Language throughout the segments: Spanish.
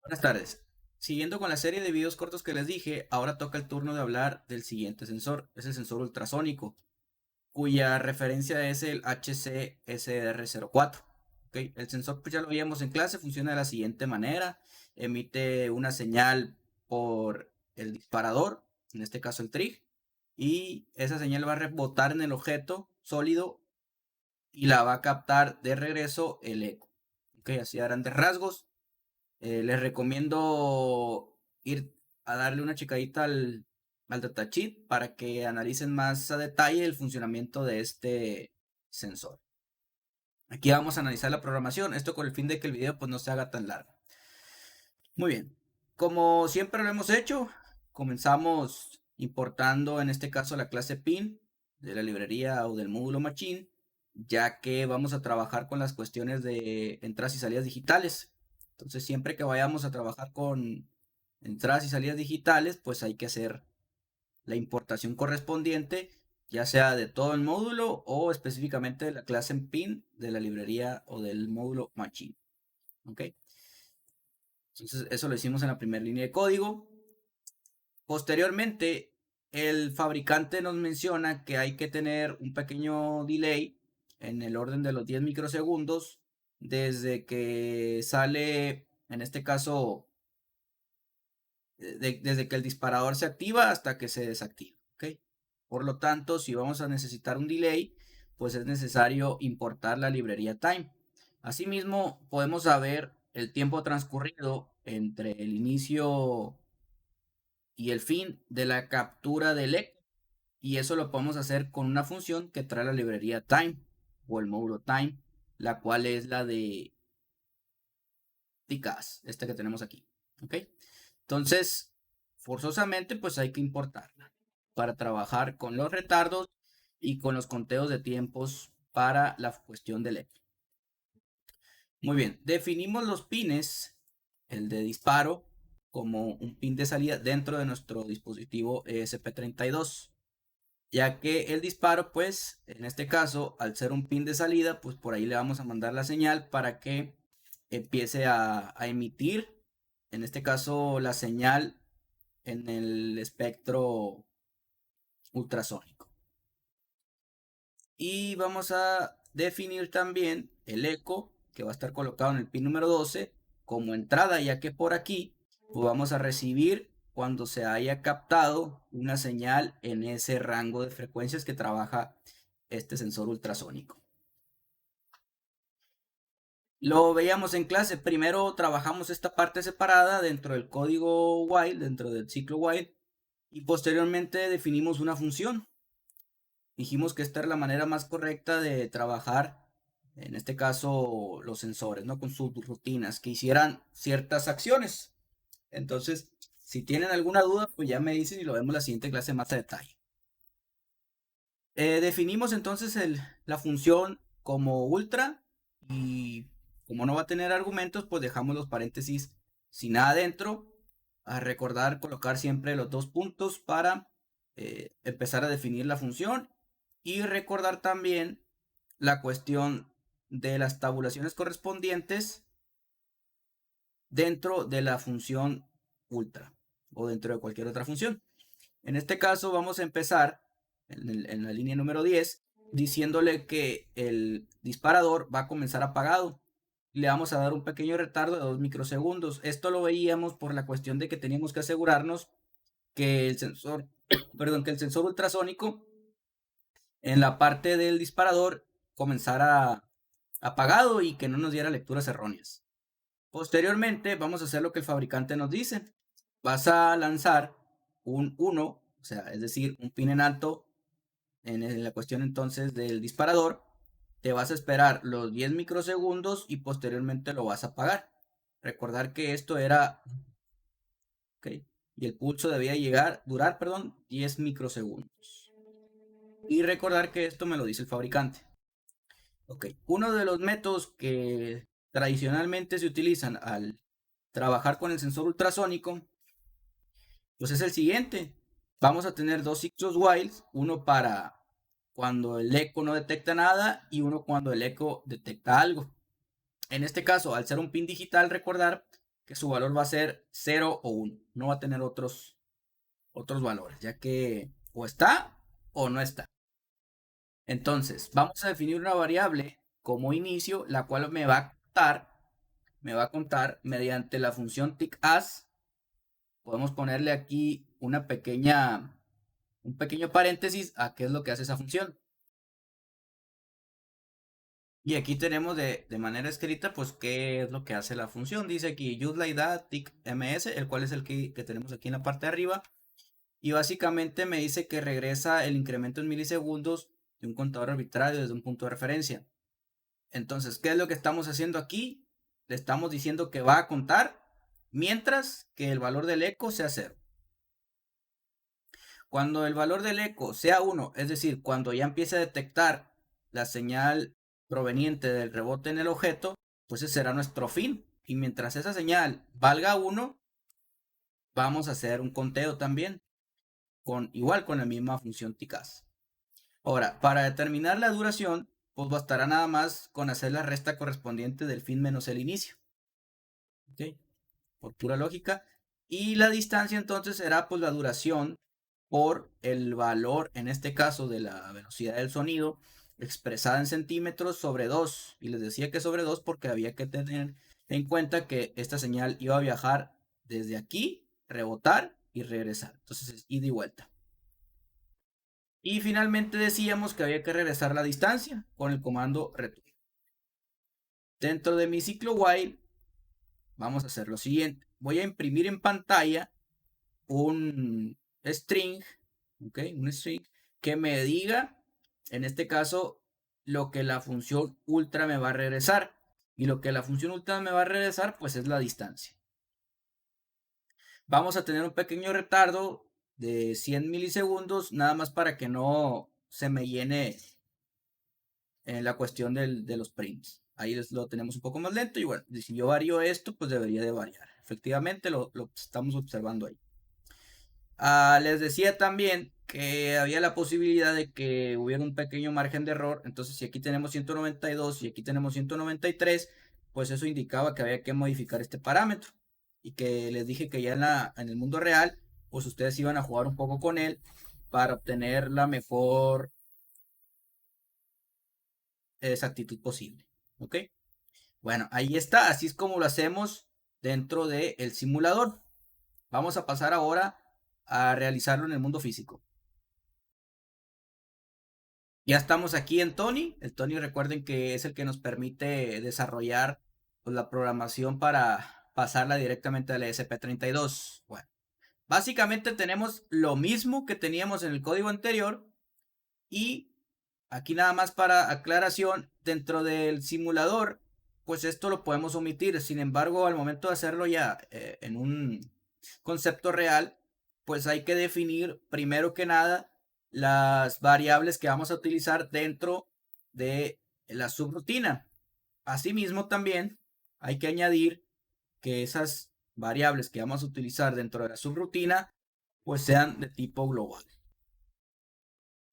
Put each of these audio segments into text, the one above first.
Buenas tardes. Siguiendo con la serie de videos cortos que les dije, ahora toca el turno de hablar del siguiente sensor. Es el sensor ultrasónico, cuya referencia es el HCSR04. ¿Ok? El sensor, pues ya lo veíamos en clase, funciona de la siguiente manera. Emite una señal por el disparador, en este caso el trig, y esa señal va a rebotar en el objeto sólido y la va a captar de regreso el eco. ¿Ok? Así a grandes rasgos. Les recomiendo ir a darle una checadita al datasheet para que analicen más a detalle el funcionamiento de este sensor. Aquí vamos a analizar la programación, esto con el fin de que el video pues no se haga tan largo. Muy bien, como siempre lo hemos hecho, comenzamos importando en este caso la clase pin de la librería o del módulo machine, ya que vamos a trabajar con las cuestiones de entradas y salidas digitales. Entonces siempre que vayamos a trabajar con entradas y salidas digitales, pues hay que hacer la importación correspondiente, ya sea de todo el módulo o específicamente de la clase pin de la librería o del módulo machine. ¿Ok? Entonces eso lo hicimos en la primera línea de código. Posteriormente, el fabricante nos menciona que hay que tener un pequeño delay en el orden de los 10 microsegundos desde que sale, en este caso, desde que el disparador se activa hasta que se desactiva. ¿Ok? Por lo tanto, si vamos a necesitar un delay, pues es necesario importar la librería time. Asimismo, podemos saber el tiempo transcurrido entre el inicio y el fin de la captura del eco, y eso lo podemos hacer con una función que trae la librería time o el módulo time, la cual es la de TCAS, esta que tenemos aquí. ¿Ok? Entonces, forzosamente, pues hay que importarla para trabajar con los retardos y con los conteos de tiempos para la cuestión del eco. Muy bien, definimos los pines, el de disparo, como un pin de salida dentro de nuestro dispositivo ESP32, ya que el disparo, pues, en este caso, al ser un pin de salida, pues por ahí le vamos a mandar la señal para que empiece a emitir, en este caso, la señal en el espectro ultrasónico. Y vamos a definir también el eco, que va a estar colocado en el pin número 12, como entrada, ya que por aquí pues vamos a recibir cuando se haya captado una señal en ese rango de frecuencias que trabaja este sensor ultrasónico. Lo veíamos en clase. Primero trabajamos esta parte separada dentro del código while, dentro del ciclo while, y posteriormente definimos una función. Dijimos que esta era la manera más correcta de trabajar, en este caso, los sensores, ¿no? Con sus rutinas, que hicieran ciertas acciones. Entonces, si tienen alguna duda, pues ya me dicen y lo vemos en la siguiente clase más a detalle. Definimos entonces la función como ultra, y como no va a tener argumentos, pues dejamos los paréntesis sin nada dentro. A recordar colocar siempre los dos puntos para empezar a definir la función, y recordar también la cuestión de las tabulaciones correspondientes dentro de la función ultra o dentro de cualquier otra función. En este caso vamos a empezar en la línea número 10 diciéndole que el disparador va a comenzar apagado. Le vamos a dar un pequeño retardo de 2 microsegundos. Esto lo veíamos por la cuestión de que teníamos que asegurarnos que el sensor, perdón, que el sensor ultrasónico en la parte del disparador comenzara apagado y que no nos diera lecturas erróneas. Posteriormente vamos a hacer lo que el fabricante nos dice. Vas a lanzar un 1, o sea, es decir, un pin en alto en la cuestión entonces del disparador. Te vas a esperar los 10 microsegundos y posteriormente lo vas a apagar. Recordar que esto era, ¿ok? Y el pulso debía durar, 10 microsegundos. Y recordar que esto me lo dice el fabricante. Ok, uno de los métodos que tradicionalmente se utilizan al trabajar con el sensor ultrasónico, pues es el siguiente. Vamos a tener dos ciclos while, uno para cuando el eco no detecta nada y uno cuando el eco detecta algo. En este caso, al ser un pin digital, recordar que su valor va a ser 0 o 1. No va a tener otros valores, ya que o está o no está. Entonces, vamos a definir una variable como inicio, la cual me va a contar mediante la función tickAs. Podemos ponerle aquí un pequeño paréntesis a qué es lo que hace esa función. Y aquí tenemos de manera escrita, pues, qué es lo que hace la función. Dice aquí, use like that, tick ms, el cual es el que tenemos aquí en la parte de arriba. Y básicamente me dice que regresa el incremento en milisegundos de un contador arbitrario desde un punto de referencia. Entonces, ¿qué es lo que estamos haciendo aquí? Le estamos diciendo que va a contar mientras que el valor del eco sea 0. Cuando el valor del eco sea 1, es decir, cuando ya empiece a detectar la señal proveniente del rebote en el objeto, pues ese será nuestro fin. Y mientras esa señal valga 1, vamos a hacer un conteo también, igual con la misma función TICAS. Ahora, para determinar la duración, pues bastará nada más con hacer la resta correspondiente del fin menos el inicio. ¿Ok? Por pura lógica. Y la distancia entonces será pues la duración por el valor, en este caso, de la velocidad del sonido, expresada en centímetros sobre 2. Y les decía que sobre 2 porque había que tener en cuenta que esta señal iba a viajar desde aquí, rebotar y regresar. Entonces es ida y vuelta. Y finalmente decíamos que había que regresar la distancia con el comando return. Dentro de mi ciclo while vamos a hacer lo siguiente. Voy a imprimir en pantalla un string, ¿ok? Un string que me diga, en este caso, lo que la función ultra me va a regresar. Y lo que la función ultra me va a regresar, pues es la distancia. Vamos a tener un pequeño retardo de 100 milisegundos, nada más para que no se me llene en la cuestión de los prints. Ahí lo tenemos un poco más lento y bueno, si yo varío esto, pues debería de variar. Efectivamente lo estamos observando ahí. Les decía también que había la posibilidad de que hubiera un pequeño margen de error. Entonces, si aquí tenemos 192 y aquí tenemos 193, pues eso indicaba que había que modificar este parámetro. Y que les dije que ya en el mundo real, pues ustedes iban a jugar un poco con él para obtener la mejor exactitud posible. ¿Ok? Bueno, ahí está. Así es como lo hacemos dentro del simulador. Vamos a pasar ahora a realizarlo en el mundo físico. Ya estamos aquí en Tony. El Tony, recuerden que es el que nos permite desarrollar pues, la programación para pasarla directamente al ESP32. Bueno, básicamente tenemos lo mismo que teníamos en el código anterior. Y aquí nada más para aclaración, dentro del simulador, pues esto lo podemos omitir. Sin embargo, al momento de hacerlo ya en un concepto real, pues hay que definir primero que nada las variables que vamos a utilizar dentro de la subrutina. Asimismo, también hay que añadir que esas variables que vamos a utilizar dentro de la subrutina, pues sean de tipo global.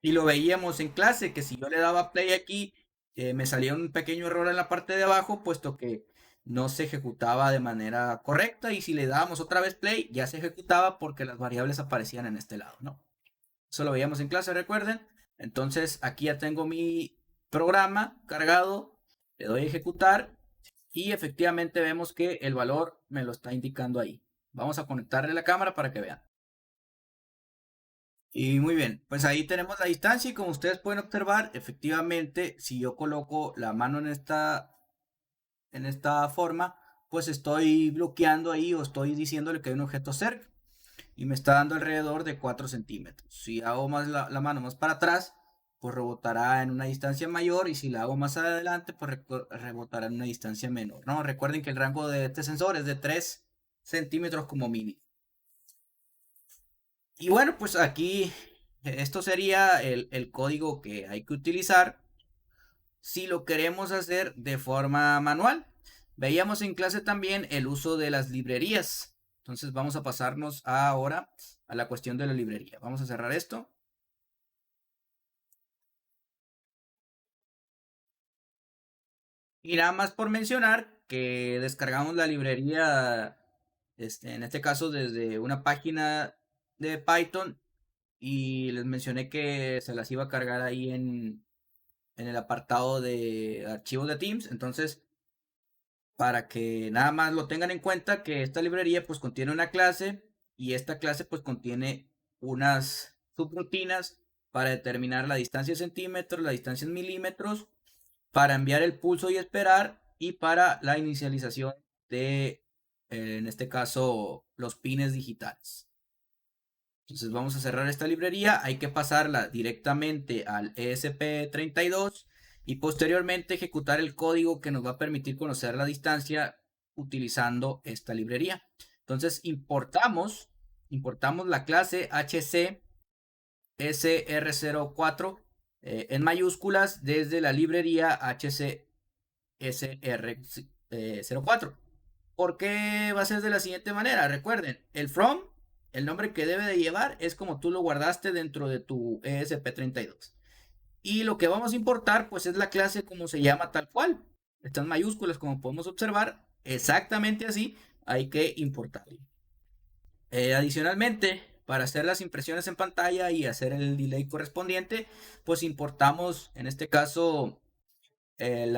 Y lo veíamos en clase, que si yo le daba play aquí, me salía un pequeño error en la parte de abajo, puesto que no se ejecutaba de manera correcta. Y si le dábamos otra vez play, ya se ejecutaba porque las variables aparecían en este lado, ¿no? Eso lo veíamos en clase, recuerden. Entonces aquí ya tengo mi programa cargado, le doy a ejecutar y efectivamente vemos que el valor me lo está indicando ahí. Vamos a conectarle la cámara para que vean. Y muy bien, pues ahí tenemos la distancia y como ustedes pueden observar, efectivamente, si yo coloco la mano en esta forma, pues estoy bloqueando ahí o estoy diciéndole que hay un objeto cerca y me está dando alrededor de 4 centímetros. Si hago más la mano más para atrás, pues rebotará en una distancia mayor y si la hago más adelante, pues rebotará en una distancia menor, ¿no? Recuerden que el rango de este sensor es de 3 centímetros como mínimo. Y bueno, pues aquí esto sería el código que hay que utilizar si lo queremos hacer de forma manual. Veíamos en clase también el uso de las librerías. Entonces vamos a pasarnos ahora a la cuestión de la librería. Vamos a cerrar esto. Y nada más por mencionar que descargamos la librería, en este caso desde una página de Python, y les mencioné que se las iba a cargar ahí en el apartado de archivos de Teams. Entonces, para que nada más lo tengan en cuenta, que esta librería pues contiene una clase, y esta clase pues contiene unas subrutinas para determinar la distancia en centímetros, la distancia en milímetros, para enviar el pulso y esperar, y para la inicialización de, en este caso, los pines digitales. Entonces vamos a cerrar esta librería, hay que pasarla directamente al ESP32 y posteriormente ejecutar el código que nos va a permitir conocer la distancia utilizando esta librería. Entonces importamos la clase HCSR04 en mayúsculas desde la librería HCSR04. ¿Por qué va a ser de la siguiente manera? Recuerden, el from, el nombre que debe de llevar es como tú lo guardaste dentro de tu ESP32. Y lo que vamos a importar pues es la clase como se llama tal cual. Estas mayúsculas, como podemos observar, exactamente así hay que importarlo. Adicionalmente, para hacer las impresiones en pantalla y hacer el delay correspondiente, pues importamos en este caso el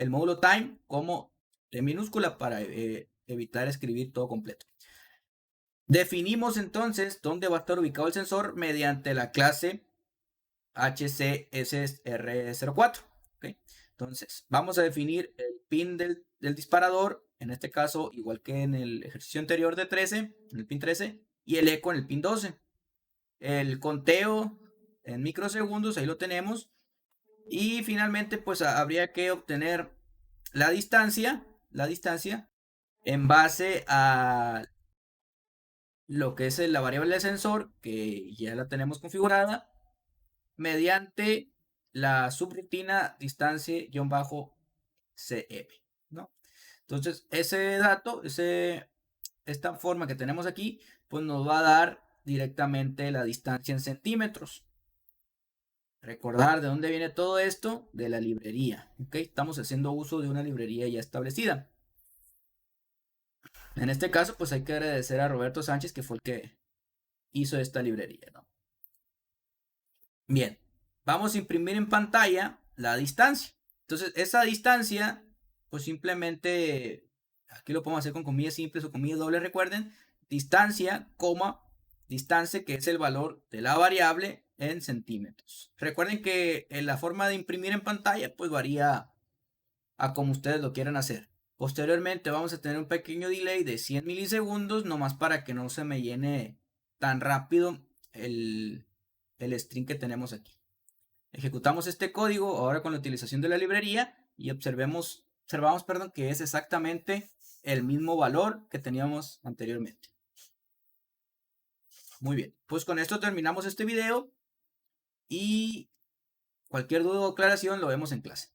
módulo time como de minúscula para evitar escribir todo completo. Definimos entonces dónde va a estar ubicado el sensor mediante la clase HCSR04. ¿Okay? Entonces, vamos a definir el pin del disparador, en este caso, igual que en el ejercicio anterior de 13, en el pin 13, y el eco en el pin 12. El conteo en microsegundos, ahí lo tenemos. Y finalmente, pues habría que obtener la distancia en base a lo que es la variable de sensor, que ya la tenemos configurada, mediante la subrutina distancia-cm, ¿no? Entonces, ese dato, esta forma que tenemos aquí, pues nos va a dar directamente la distancia en centímetros. Recordar de dónde viene todo esto, de la librería, ¿ok? Estamos haciendo uso de una librería ya establecida. En este caso, pues hay que agradecer a Roberto Sánchez, que fue el que hizo esta librería, ¿no? Bien, vamos a imprimir en pantalla la distancia. Entonces, esa distancia, pues simplemente, aquí lo podemos hacer con comillas simples o comillas dobles, recuerden, distancia, coma, distancia, que es el valor de la variable en centímetros. Recuerden que la forma de imprimir en pantalla, pues varía a como ustedes lo quieran hacer. Posteriormente vamos a tener un pequeño delay de 100 milisegundos, nomás para que no se me llene tan rápido el string que tenemos aquí. Ejecutamos este código ahora con la utilización de la librería y observamos, que es exactamente el mismo valor que teníamos anteriormente. Muy bien, pues con esto terminamos este video y cualquier duda o aclaración lo vemos en clase.